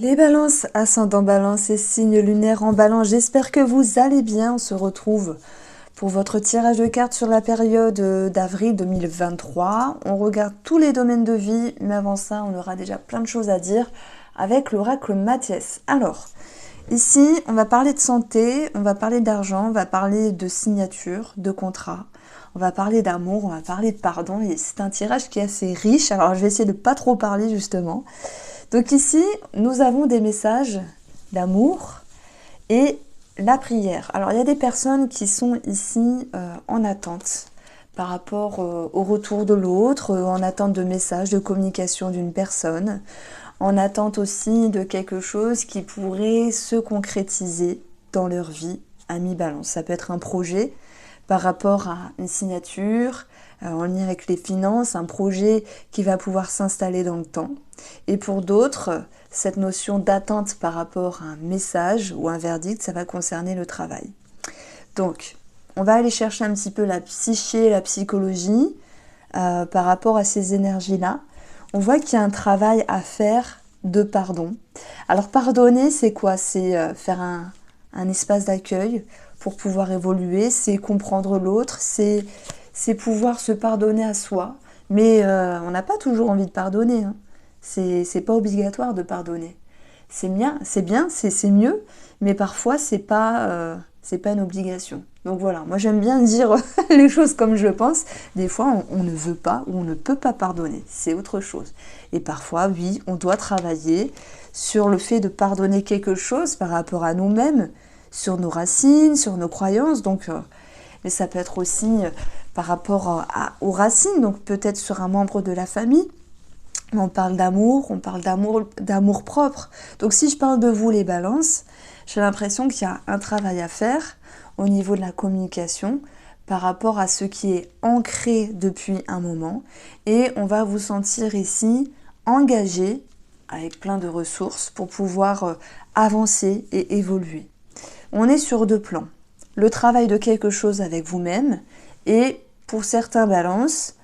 Les balances, ascendant balance et signe lunaire en balance, j'espère que vous allez bien. On se retrouve pour votre tirage de cartes sur la période d'avril 2023. On regarde tous les domaines de vie, mais avant ça, on aura déjà plein de choses à dire avec l'oracle Mathias. Alors, ici, on va parler de santé, on va parler d'argent, on va parler de signature, de contrat. On va parler d'amour, on va parler de pardon, et c'est un tirage qui est assez riche. Alors, je vais essayer de pas trop parler justement. Donc ici, nous avons des messages d'amour et la prière. Alors il y a des personnes qui sont ici en attente par rapport au retour de l'autre, en attente de messages, de communication d'une personne, en attente aussi de quelque chose qui pourrait se concrétiser dans leur vie à mi-balance. Ça peut être un projet par rapport à une signature, en lien avec les finances, un projet qui va pouvoir s'installer dans le temps. Et pour d'autres, cette notion d'attente par rapport à un message ou un verdict, ça va concerner le travail. Donc, on va aller chercher un petit peu la psyché, la psychologie par rapport à ces énergies-là. On voit qu'il y a un travail à faire de pardon. Alors, pardonner, c'est quoi? C'est faire un espace d'accueil pour pouvoir évoluer, c'est comprendre l'autre, c'est pouvoir se pardonner à soi. Mais on n'a pas toujours envie de pardonner, hein. C'est pas obligatoire de pardonner. C'est bien, c'est mieux, mais parfois c'est pas une obligation. Donc voilà, moi j'aime bien dire les choses comme je pense. Des fois on ne veut pas ou on ne peut pas pardonner, c'est autre chose. Et parfois oui, on doit travailler sur le fait de pardonner quelque chose par rapport à nous-mêmes, sur nos racines, sur nos croyances. Donc, mais ça peut être aussi par rapport aux racines, donc peut-être sur un membre de la famille. On parle d'amour propre. Donc si je parle de vous les balances, j'ai l'impression qu'il y a un travail à faire au niveau de la communication par rapport à ce qui est ancré depuis un moment. Et on va vous sentir ici engagé avec plein de ressources pour pouvoir avancer et évoluer. On est sur deux plans. Le travail de quelque chose avec vous-même et pour certains balances,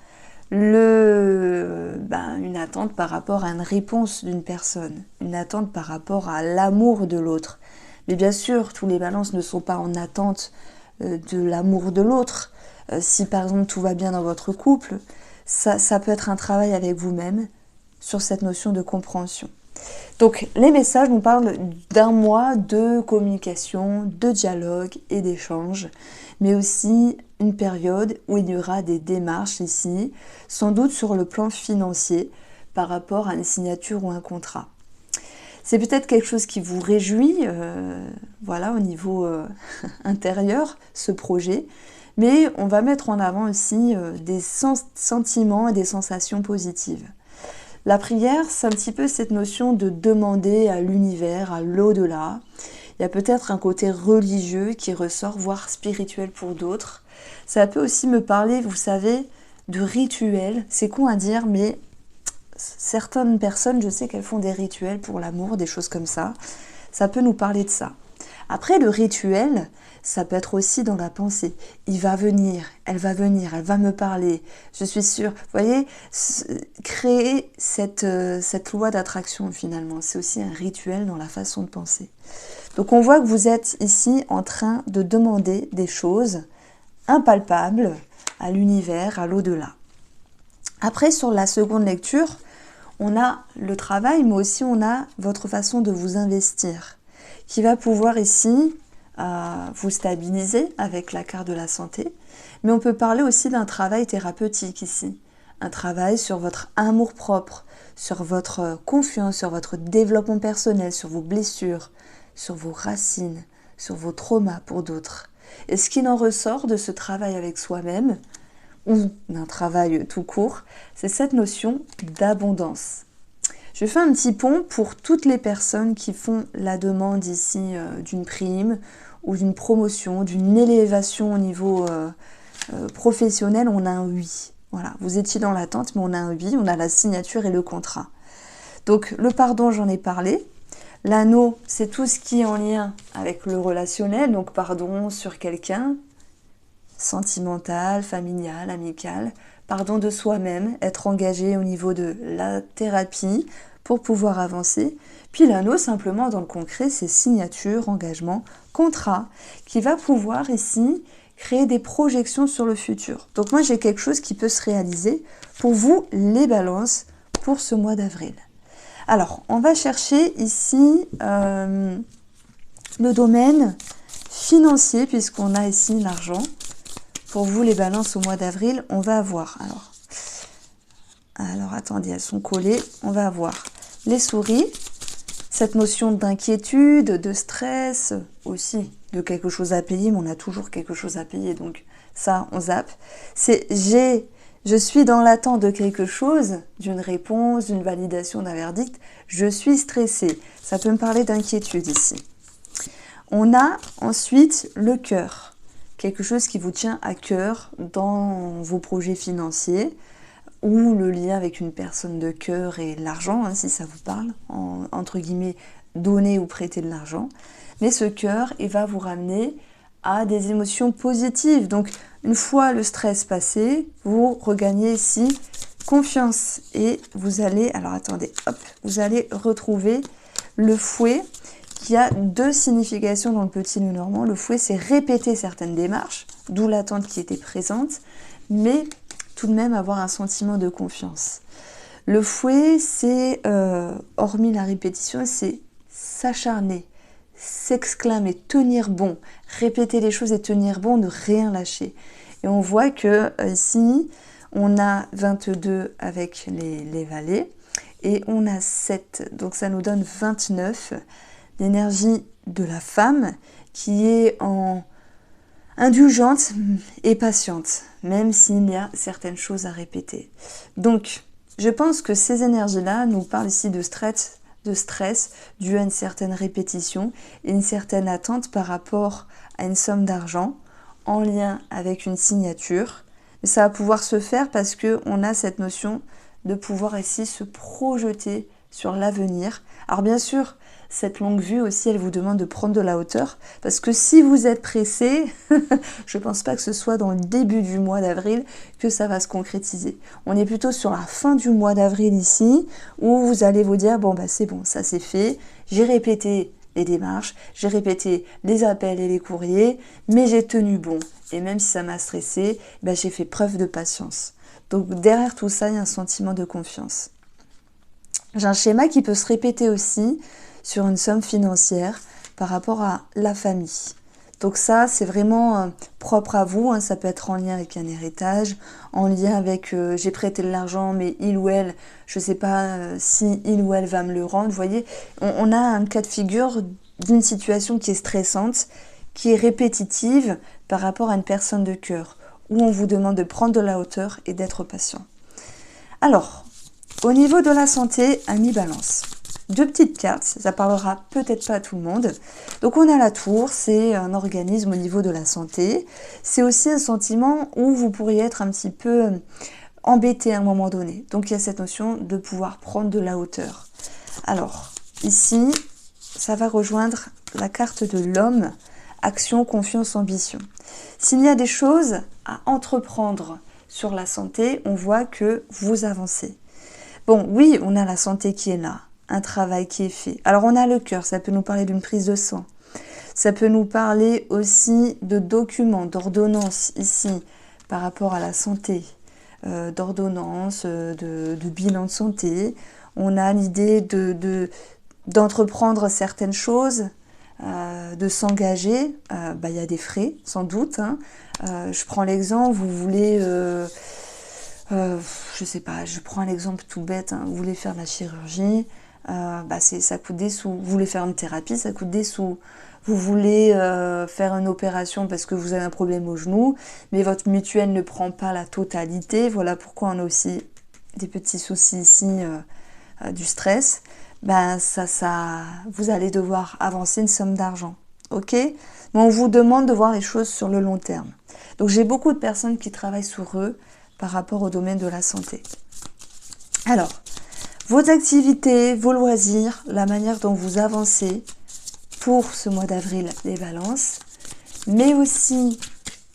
une attente par rapport à une réponse d'une personne, une attente par rapport à l'amour de l'autre. Mais bien sûr, tous les balances ne sont pas en attente de l'amour de l'autre. Si par exemple tout va bien dans votre couple, ça peut être un travail avec vous-même sur cette notion de compréhension. Donc les messages nous parlent d'un mois de communication, de dialogue et d'échange, mais aussi une période où il y aura des démarches ici, sans doute sur le plan financier par rapport à une signature ou un contrat. C'est peut-être quelque chose qui vous réjouit, voilà, au niveau intérieur, ce projet, mais on va mettre en avant aussi des sentiments et des sensations positives. La prière, c'est un petit peu cette notion de demander à l'univers, à l'au-delà. Il y a peut-être un côté religieux qui ressort, voire spirituel pour d'autres. Ça peut aussi me parler, vous savez, de rituels. C'est con à dire, mais certaines personnes, je sais qu'elles font des rituels pour l'amour, des choses comme ça. Ça peut nous parler de ça. Après, le rituel, ça peut être aussi dans la pensée. Il va venir, elle va me parler. Je suis sûre. Vous voyez, créer cette loi d'attraction finalement, c'est aussi un rituel dans la façon de penser. Donc on voit que vous êtes ici en train de demander des choses impalpables à l'univers, à l'au-delà. Après, sur la seconde lecture, on a le travail, mais aussi on a votre façon de vous investir, qui va pouvoir ici vous stabiliser avec la carte de la santé. Mais on peut parler aussi d'un travail thérapeutique ici. Un travail sur votre amour-propre, sur votre confiance, sur votre développement personnel, sur vos blessures, sur vos racines, sur vos traumas pour d'autres. Et ce qu'il en ressort de ce travail avec soi-même, ou d'un travail tout court, c'est cette notion d'abondance. Je fais un petit pont pour toutes les personnes qui font la demande ici d'une prime ou d'une promotion, d'une élévation au niveau professionnel. On a un oui. Voilà, vous étiez dans l'attente, mais on a un oui, on a la signature et le contrat. Donc le pardon, j'en ai parlé. L'anneau, c'est tout ce qui est en lien avec le relationnel, donc pardon sur quelqu'un, sentimental, familial, amical. Pardon de soi-même, être engagé au niveau de la thérapie pour pouvoir avancer. Puis l'anneau, simplement dans le concret, c'est signature, engagement, contrat, qui va pouvoir ici créer des projections sur le futur. Donc moi, j'ai quelque chose qui peut se réaliser pour vous, les balances, pour ce mois d'avril. Alors, on va chercher ici le domaine financier, puisqu'on a ici l'argent. Pour vous, les balances au mois d'avril, on va avoir... Alors, attendez, elles sont collées. On va avoir les souris, cette notion d'inquiétude, de stress, aussi de quelque chose à payer, mais on a toujours quelque chose à payer, donc ça, on zappe. C'est je suis dans l'attente de quelque chose, d'une réponse, d'une validation d'un verdict, je suis stressée. Ça peut me parler d'inquiétude ici. On a ensuite le cœur, quelque chose qui vous tient à cœur dans vos projets financiers, ou le lien avec une personne de cœur et l'argent, hein, si ça vous parle, entre guillemets, donner ou prêter de l'argent. Mais ce cœur, il va vous ramener à des émotions positives. Donc, une fois le stress passé, vous regagnez ici confiance. Et vous allez, alors attendez, hop, vous allez retrouver le fouet qui a deux significations dans le petit nœud normand. Le fouet, c'est répéter certaines démarches, d'où l'attente qui était présente, mais tout de même avoir un sentiment de confiance. Le fouet, c'est, hormis la répétition, c'est s'acharner, s'exclamer, tenir bon, répéter les choses et tenir bon, ne rien lâcher. Et on voit que ici, on a 22 avec les valets et on a 7, donc ça nous donne 29, l'énergie de la femme qui est indulgente et patiente, même s'il y a certaines choses à répéter. Donc, je pense que ces énergies-là nous parlent ici de stress dû à une certaine répétition et une certaine attente par rapport à une somme d'argent en lien avec une signature. Mais ça va pouvoir se faire parce qu'on a cette notion de pouvoir ici se projeter sur l'avenir. Alors bien sûr, cette longue vue aussi, elle vous demande de prendre de la hauteur, parce que si vous êtes pressé, je ne pense pas que ce soit dans le début du mois d'avril que ça va se concrétiser. On est plutôt sur la fin du mois d'avril ici, où vous allez vous dire, bon bah c'est bon, ça c'est fait, j'ai répété les démarches, j'ai répété les appels et les courriers, mais j'ai tenu bon. Et même si ça m'a stressé, bah, j'ai fait preuve de patience. Donc derrière tout ça, il y a un sentiment de confiance. J'ai un schéma qui peut se répéter aussi sur une somme financière par rapport à la famille. Donc ça, c'est vraiment propre à vous, hein. Ça peut être en lien avec un héritage, en lien avec j'ai prêté de l'argent, mais il ou elle, je ne sais pas si il ou elle va me le rendre. Vous voyez, on a un cas de figure d'une situation qui est stressante, qui est répétitive par rapport à une personne de cœur, où on vous demande de prendre de la hauteur et d'être patient. Alors, au niveau de la santé, amis Balance. Deux petites cartes, ça parlera peut-être pas à tout le monde. Donc on a la tour, c'est un organisme au niveau de la santé. C'est aussi un sentiment où vous pourriez être un petit peu embêté à un moment donné. Donc il y a cette notion de pouvoir prendre de la hauteur. Alors ici, ça va rejoindre la carte de l'homme, action, confiance, ambition. S'il y a des choses à entreprendre sur la santé, on voit que vous avancez. Bon, oui, on a la santé qui est là, un travail qui est fait. Alors on a le cœur, ça peut nous parler d'une prise de sang. Ça peut nous parler aussi de documents, d'ordonnances ici, par rapport à la santé, d'ordonnances, de bilan de santé. On a l'idée d'entreprendre certaines choses, de s'engager. Il y a des frais, sans doute. Hein. Je prends l'exemple, vous voulez... je sais pas, je prends un exemple tout bête, hein. Vous voulez faire de la chirurgie, ça coûte des sous. Vous voulez faire une thérapie, ça coûte des sous. Vous voulez faire une opération parce que vous avez un problème au genou, mais votre mutuelle ne prend pas la totalité. Voilà pourquoi on a aussi des petits soucis ici, du stress. Vous allez devoir avancer une somme d'argent. Ok ? Mais on vous demande de voir les choses sur le long terme. Donc j'ai beaucoup de personnes qui travaillent sur eux par rapport au domaine de la santé. Alors, vos activités, vos loisirs, la manière dont vous avancez pour ce mois d'avril, les balances, mais aussi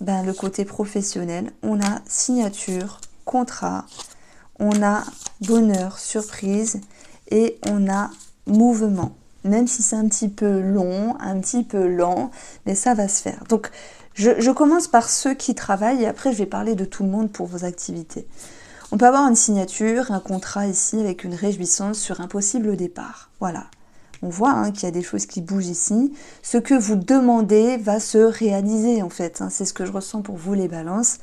le côté professionnel. On a signature, contrat, on a bonheur, surprise et on a mouvement. Même si c'est un petit peu long, un petit peu lent, mais ça va se faire. Donc, je commence par ceux qui travaillent et après je vais parler de tout le monde pour vos activités. On peut avoir une signature, un contrat ici avec une réjouissance sur un possible départ. Voilà. On voit qu'il y a des choses qui bougent ici. Ce que vous demandez va se réaliser en fait. C'est ce que je ressens pour vous les balances.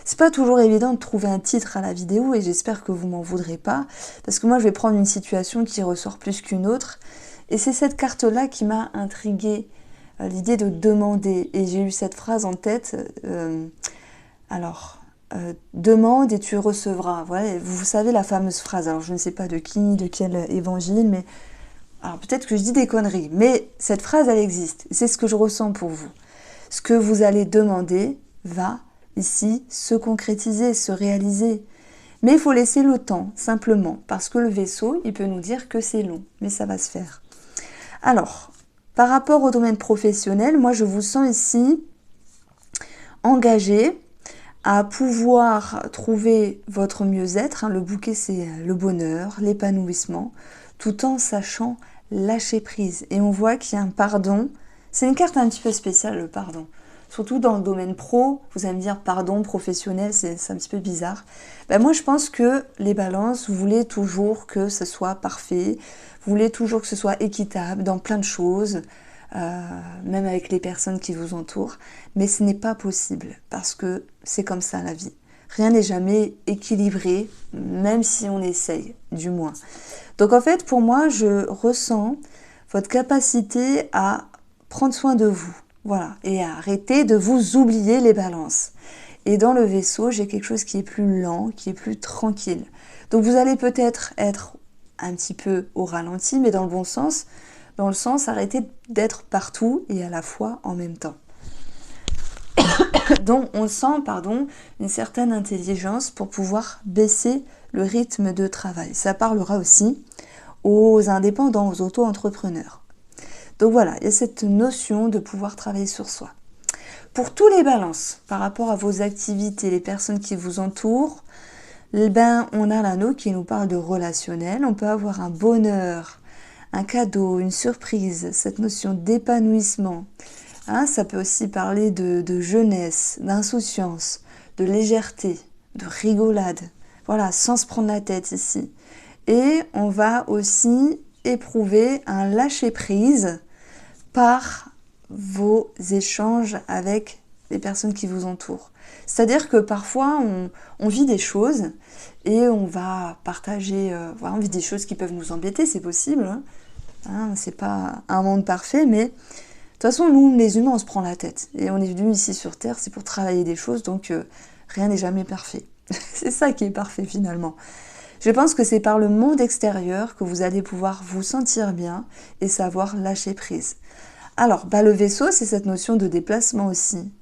C'est pas toujours évident de trouver un titre à la vidéo et j'espère que vous m'en voudrez pas. Parce que moi je vais prendre une situation qui ressort plus qu'une autre. Et c'est cette carte-là qui m'a intriguée. L'idée de demander. Et j'ai eu cette phrase en tête. Demande et tu recevras. Voilà, vous savez la fameuse phrase. Alors je ne sais pas de qui, de quel évangile, mais alors peut-être que je dis des conneries, mais cette phrase elle existe. C'est ce que je ressens pour vous. Ce que vous allez demander va ici se concrétiser, se réaliser. Mais il faut laisser le temps, simplement, parce que le vaisseau, il peut nous dire que c'est long, mais ça va se faire. Alors, par rapport au domaine professionnel, moi je vous sens ici engagé à pouvoir trouver votre mieux-être. Le bouquet, c'est le bonheur, l'épanouissement, tout en sachant lâcher prise. Et on voit qu'il y a un pardon. C'est une carte un petit peu spéciale, le pardon. Surtout dans le domaine pro, vous allez me dire pardon, professionnel, c'est un petit peu bizarre. Moi, je pense que les balances, vous voulez toujours que ce soit parfait, vous voulez toujours que ce soit équitable dans plein de choses, même avec les personnes qui vous entourent. Mais ce n'est pas possible, parce que c'est comme ça la vie. Rien n'est jamais équilibré, même si on essaye, du moins. Donc en fait, pour moi, je ressens votre capacité à prendre soin de vous. Voilà, et à arrêter de vous oublier les balances. Et dans le vaisseau, j'ai quelque chose qui est plus lent, qui est plus tranquille. Donc vous allez peut-être être un petit peu au ralenti, mais dans le bon sens, dans le sens arrêter d'être partout et à la fois en même temps. Donc on sent, une certaine intelligence pour pouvoir baisser le rythme de travail. Ça parlera aussi aux indépendants, aux auto-entrepreneurs. Donc voilà, il y a cette notion de pouvoir travailler sur soi. Pour tous les balances, par rapport à vos activités, les personnes qui vous entourent, on a l'anneau qui nous parle de relationnel. On peut avoir un bonheur, un cadeau, une surprise, cette notion d'épanouissement. Ça peut aussi parler de jeunesse, d'insouciance, de légèreté, de rigolade. Voilà, sans se prendre la tête ici. Et on va aussi éprouver un lâcher-prise par vos échanges avec les personnes qui vous entourent. C'est-à-dire que parfois, on vit des choses et on va partager, on vit des choses qui peuvent nous embêter, c'est possible. C'est pas un monde parfait, mais de toute façon, nous, les humains, on se prend la tête. Et on est venus ici sur Terre, c'est pour travailler des choses, donc rien n'est jamais parfait. C'est ça qui est parfait finalement. Je pense que c'est par le monde extérieur que vous allez pouvoir vous sentir bien et savoir lâcher prise. Alors, le vaisseau, c'est cette notion de déplacement aussi,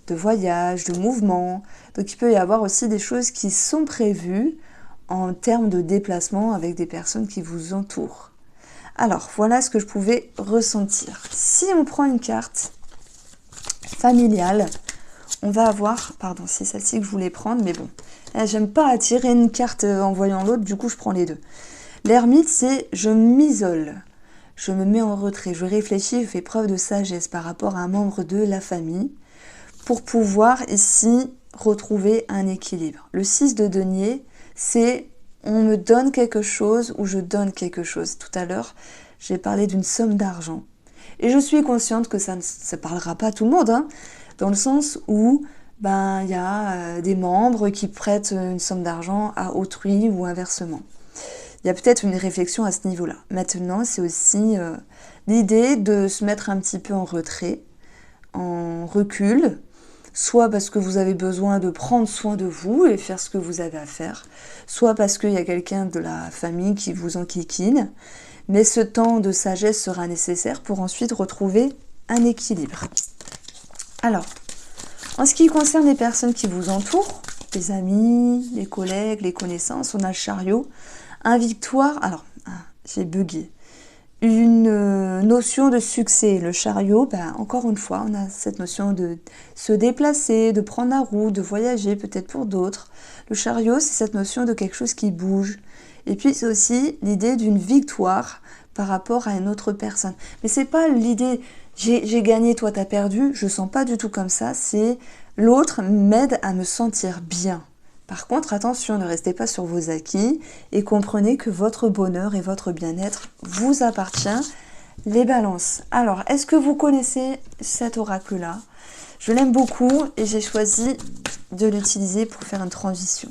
de voyage, de mouvement. Donc, il peut y avoir aussi des choses qui sont prévues en termes de déplacement avec des personnes qui vous entourent. Alors, voilà ce que je pouvais ressentir. Si on prend une carte familiale, on va avoir... Pardon, c'est celle-ci que je voulais prendre, mais bon. J'aime pas attirer une carte en voyant l'autre, du coup, je prends les deux. L'ermite, c'est « je m'isole ». Je me mets en retrait, je réfléchis, je fais preuve de sagesse par rapport à un membre de la famille pour pouvoir ici retrouver un équilibre. Le 6 de denier, c'est on me donne quelque chose ou je donne quelque chose. Tout à l'heure, j'ai parlé d'une somme d'argent. Et je suis consciente que ça ne parlera pas à tout le monde, dans le sens où y a des membres qui prêtent une somme d'argent à autrui ou inversement. Il y a peut-être une réflexion à ce niveau-là. Maintenant, c'est aussi l'idée de se mettre un petit peu en retrait, en recul, soit parce que vous avez besoin de prendre soin de vous et faire ce que vous avez à faire, soit parce qu'il y a quelqu'un de la famille qui vous enquiquine, mais ce temps de sagesse sera nécessaire pour ensuite retrouver un équilibre. Alors, en ce qui concerne les personnes qui vous entourent, les amis, les collègues, les connaissances, on a le chariot, un victoire, alors, j'ai bugué, une notion de succès. Le chariot, encore une fois, on a cette notion de se déplacer, de prendre la route, de voyager, peut-être pour d'autres. Le chariot, c'est cette notion de quelque chose qui bouge. Et puis, c'est aussi l'idée d'une victoire par rapport à une autre personne. Mais c'est pas l'idée, j'ai gagné, toi t'as perdu, je sens pas du tout comme ça, c'est l'autre m'aide à me sentir bien. Par contre, attention, ne restez pas sur vos acquis et comprenez que votre bonheur et votre bien-être vous appartient. Les balances. Alors, est-ce que vous connaissez cet oracle-là? Je l'aime beaucoup et j'ai choisi de l'utiliser pour faire une transition.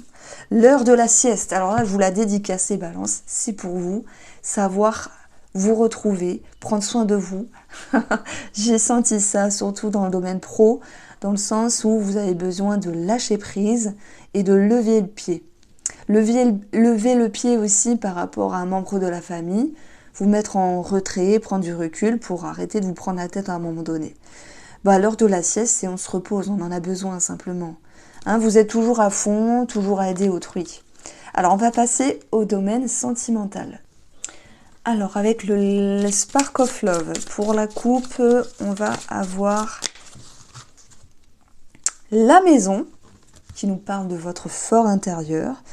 L'heure de la sieste. Alors là, je vous la dédicace, les balances. C'est pour vous. Savoir vous retrouver, prendre soin de vous. J'ai senti ça, surtout dans le domaine pro, dans le sens où vous avez besoin de lâcher prise et de lever le pied. Lever le pied aussi par rapport à un membre de la famille, vous mettre en retrait, prendre du recul pour arrêter de vous prendre la tête à un moment donné. À l'heure de la sieste, c'est on se repose, on en a besoin simplement. Vous êtes toujours à fond, toujours à aider autrui. Alors on va passer au domaine sentimental. Alors avec le Spark of Love, pour la coupe, on va avoir la maison, qui nous parle de votre fort intérieur,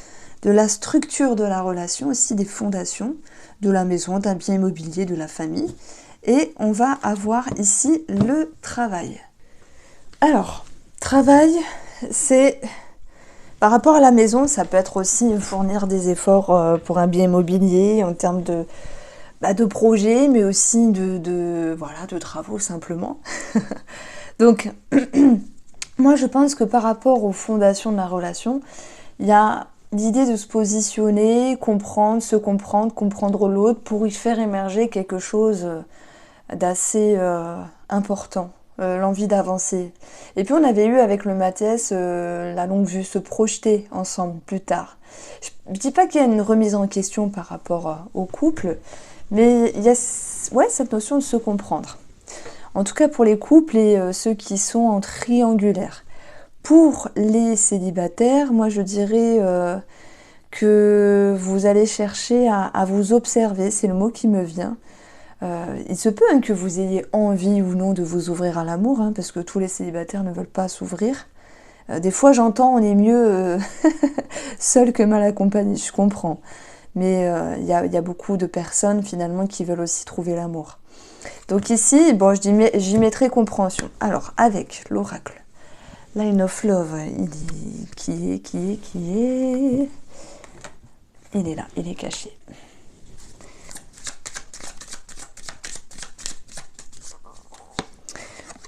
de la structure de la relation, aussi des fondations de la maison, d'un bien immobilier, de la famille. Et on va avoir ici le travail. Alors, travail, c'est par rapport à la maison, ça peut être aussi fournir des efforts pour un bien immobilier en termes de projets, mais aussi de travaux simplement. Donc, moi je pense que par rapport aux fondations de la relation, il y a l'idée de se positionner, comprendre l'autre pour y faire émerger quelque chose d'assez important, l'envie d'avancer. Et puis on avait eu avec le Mathias la longue vue, se projeter ensemble plus tard. Je ne dis pas qu'il y a une remise en question par rapport au couple, mais il y a cette notion de se comprendre. En tout cas pour les couples et ceux qui sont en triangulaire. Pour les célibataires, moi je dirais que vous allez chercher à vous observer, c'est le mot qui me vient. Il se peut que vous ayez envie ou non de vous ouvrir à l'amour, parce que tous les célibataires ne veulent pas s'ouvrir. Des fois j'entends on est mieux seul que mal accompagné, je comprends. Mais il y a beaucoup de personnes finalement qui veulent aussi trouver l'amour. Donc ici, j'y mettrai compréhension. Alors avec l'oracle. Line of Love, qui est... Il est là, il est caché.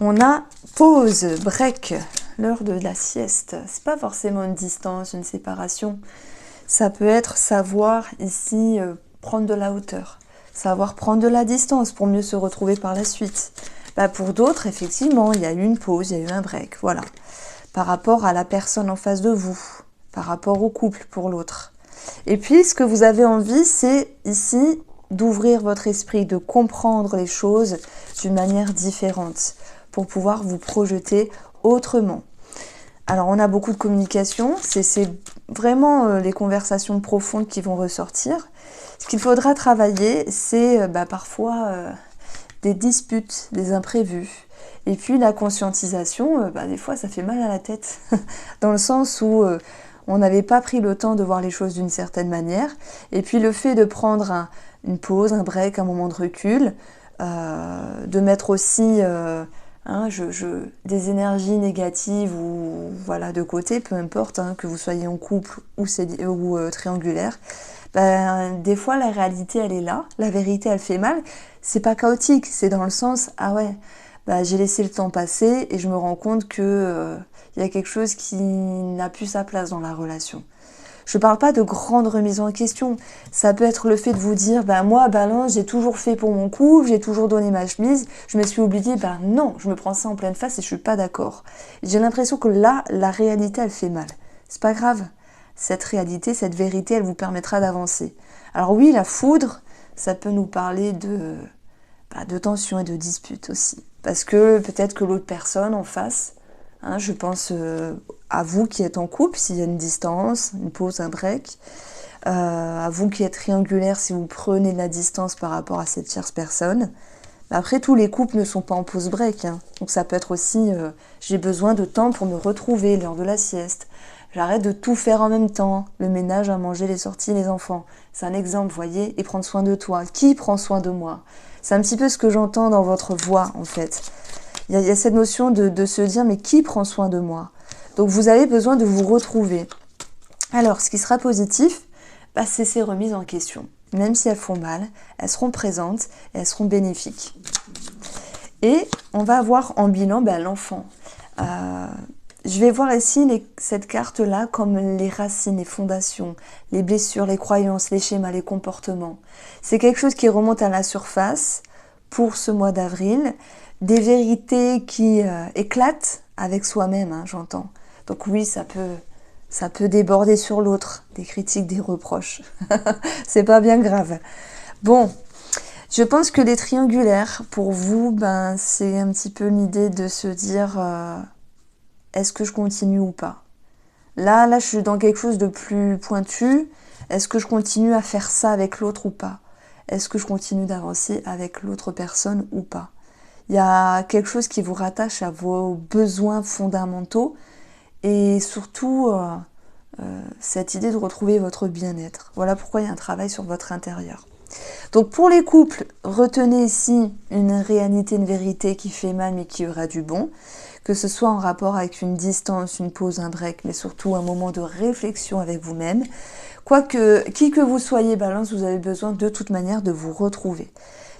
On a pause, break, l'heure de la sieste. C'est pas forcément une distance, une séparation. Ça peut être savoir ici prendre de la hauteur, savoir prendre de la distance pour mieux se retrouver par la suite. Pour d'autres, effectivement, il y a eu une pause, il y a eu un break, voilà. Par rapport à la personne en face de vous, par rapport au couple pour l'autre. Et puis, ce que vous avez envie, c'est ici d'ouvrir votre esprit, de comprendre les choses d'une manière différente pour pouvoir vous projeter autrement. Alors, on a beaucoup de communication, c'est vraiment les conversations profondes qui vont ressortir. Ce qu'il faudra travailler, c'est parfois des disputes, des imprévus. Et puis la conscientisation, des fois ça fait mal à la tête, dans le sens où on n'avait pas pris le temps de voir les choses d'une certaine manière. Et puis le fait de prendre une pause, un break, un moment de recul, de mettre aussi des énergies négatives ou de côté, peu importe, que vous soyez en couple ou triangulaire, des fois la réalité elle est là, la vérité elle fait mal. C'est pas chaotique, c'est dans le sens j'ai laissé le temps passer et je me rends compte que y a quelque chose qui n'a plus sa place dans la relation. Je parle pas de grande remise en question. Ça peut être le fait de vous dire, moi, balance, j'ai toujours fait pour mon couple, j'ai toujours donné ma chemise, je me suis oubliée, non, je me prends ça en pleine face et je suis pas d'accord. J'ai l'impression que là, la réalité, elle fait mal. C'est pas grave. Cette réalité, cette vérité, elle vous permettra d'avancer. Alors oui, la foudre, ça peut nous parler de tension et de dispute aussi. Parce que peut-être que l'autre personne en face, je pense à vous qui êtes en couple, s'il y a une distance, une pause, un break, à vous qui êtes triangulaire, si vous prenez de la distance par rapport à cette tierce personne. Après, tous les couples ne sont pas en pause break, donc ça peut être aussi, j'ai besoin de temps pour me retrouver, l'heure de la sieste, J'arrête de tout faire en même temps. Le ménage, à manger, les sorties, les enfants. C'est un exemple, vous voyez. Et prendre soin de toi. Qui prend soin de moi? C'est un petit peu ce que j'entends dans votre voix, en fait. Il y a cette notion de se dire, mais qui prend soin de moi? Donc vous avez besoin de vous retrouver. Alors, ce qui sera positif, c'est ces remises en question. Même si elles font mal, elles seront présentes et elles seront bénéfiques. Et on va avoir en bilan l'enfant. Je vais voir ici cette carte-là comme les racines, les fondations, les blessures, les croyances, les schémas, les comportements. C'est quelque chose qui remonte à la surface pour ce mois d'avril. Des vérités qui éclatent avec soi-même, hein, j'entends. Donc oui, ça peut déborder sur l'autre, des critiques, des reproches. C'est pas bien grave. Bon, je pense que les triangulaires, pour vous, c'est un petit peu l'idée de se dire est-ce que je continue ou pas? Là, je suis dans quelque chose de plus pointu. Est-ce que je continue à faire ça avec l'autre ou pas? Est-ce que je continue d'avancer avec l'autre personne ou pas? Il y a quelque chose qui vous rattache à vos besoins fondamentaux et surtout cette idée de retrouver votre bien-être. Voilà pourquoi il y a un travail sur votre intérieur. Donc pour les couples, retenez ici une réalité, une vérité qui fait mal mais qui aura du bon, que ce soit en rapport avec une distance, une pause, un break, mais surtout un moment de réflexion avec vous-même. Quoique, qui que vous soyez, Balance, vous avez besoin de toute manière de vous retrouver.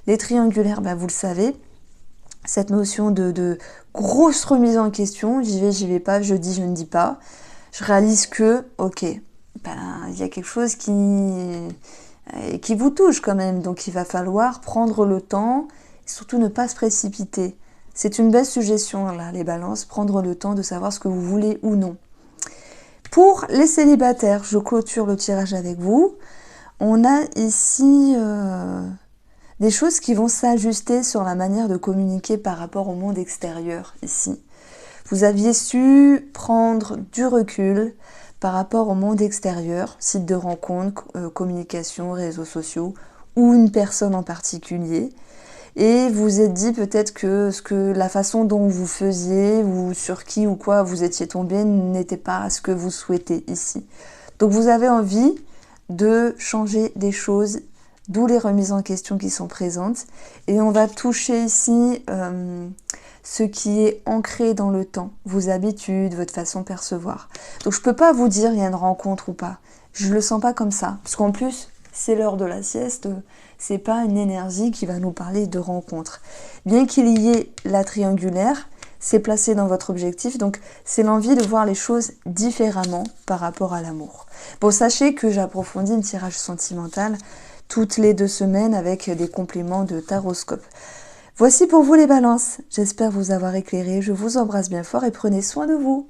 Les triangulaires, vous le savez, cette notion de grosse remise en question, j'y vais pas, je dis, je ne dis pas. Je réalise que, ok, il y a quelque chose qui vous touche quand même, donc il va falloir prendre le temps et surtout ne pas se précipiter. C'est une belle suggestion là, les balances, prendre le temps de savoir ce que vous voulez ou non. Pour les célibataires, je clôture le tirage avec vous. On a ici des choses qui vont s'ajuster sur la manière de communiquer par rapport au monde extérieur ici. Vous aviez su prendre du recul par rapport au monde extérieur, site de rencontre, communication, réseaux sociaux, ou une personne en particulier. Et vous êtes dit peut-être que la façon dont vous faisiez, ou sur qui ou quoi vous étiez tombé, n'était pas ce que vous souhaitez ici. Donc vous avez envie de changer des choses, d'où les remises en question qui sont présentes. Et on va toucher ici ce qui est ancré dans le temps, vos habitudes, votre façon de percevoir. Donc je peux pas vous dire il y a une rencontre ou pas. Je le sens pas comme ça. Parce qu'en plus, c'est l'heure de la sieste, c'est pas une énergie qui va nous parler de rencontre. Bien qu'il y ait la triangulaire, c'est placé dans votre objectif, donc c'est l'envie de voir les choses différemment par rapport à l'amour. Bon, sachez que j'approfondis le tirage sentimental toutes les 2 semaines avec des compléments de taroscope. Voici pour vous les balances. J'espère vous avoir éclairé. Je vous embrasse bien fort et prenez soin de vous.